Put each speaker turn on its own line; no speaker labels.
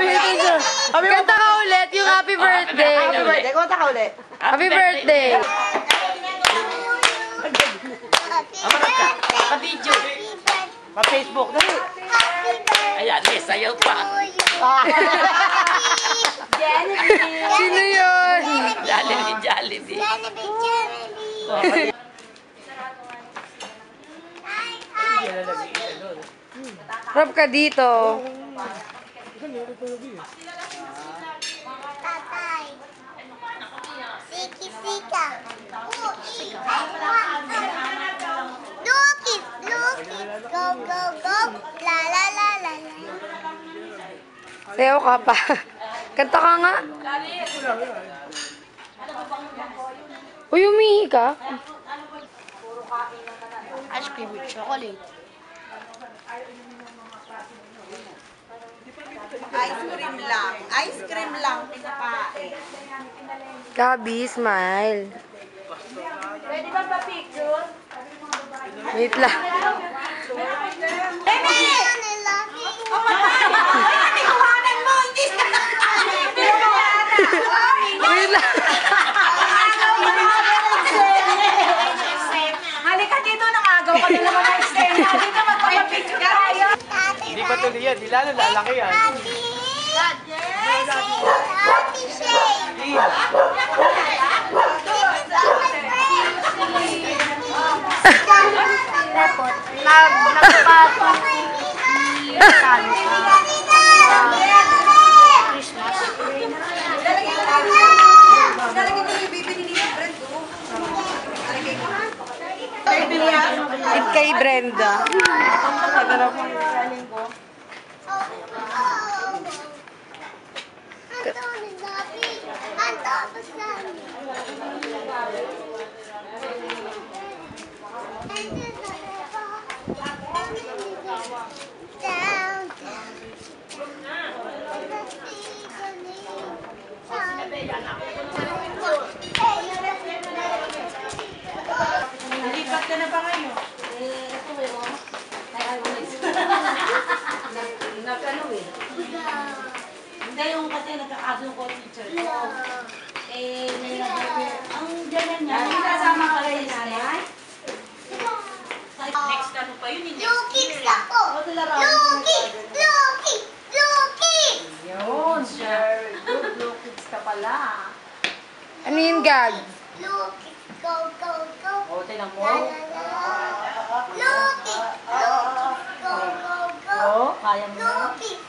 Happy birthday. Kanta ka ulit yung happy birthday.
Happy birthday. Kumanta ka ulit.
Happy birthday.
Pa-video.
Pa-Facebook. Dali.
Ayan, may sayaw pa.
Sino yun?
Jollibee, Jollibee.
Rap ka dito.
Tatay. Siki-sika. Lukis, lukis. Go, go, go. La, la, la, la, la.
Sayaw ka pa. Kanta ka nga. Uy, umihi ka.
Ice cream with chocolate.
Ice cream lang. Ice cream lang. Pinakain.
Gabi, smile.
Pwede ba pa-picture?
Wait lang.
Tikuhanan mo! Hindi
Wait lang.
Halika dito, nakagaw ka na naman ng stem. Dito, magpapapicture tayo.
Hindi pa tuloy yan. Di lalo lalaki yan.
Happy shade. Repot. Nagpatong si Talo Christmas.
Lalagyan ko yung baby ni Brent.
It kay Brenda.
Down,
Nalipat ka na ba ngayon? Nag-ano eh. Hindi yung kasi nagkakaso ko teacher ko. Ang ganan niya. Hindi kasama ka rin nanay. Next ano pa yun?
Lukis ako! Lukis! Lukis! Lukis!
Yun, sure. Good looks ka pala.
Ano yun, Gag?
Lukis! Go, go, go!
O, tinan mo.
La, la, la. Lukis! Lukis! Go, go, go!
O, kaya mo na.
Lukis!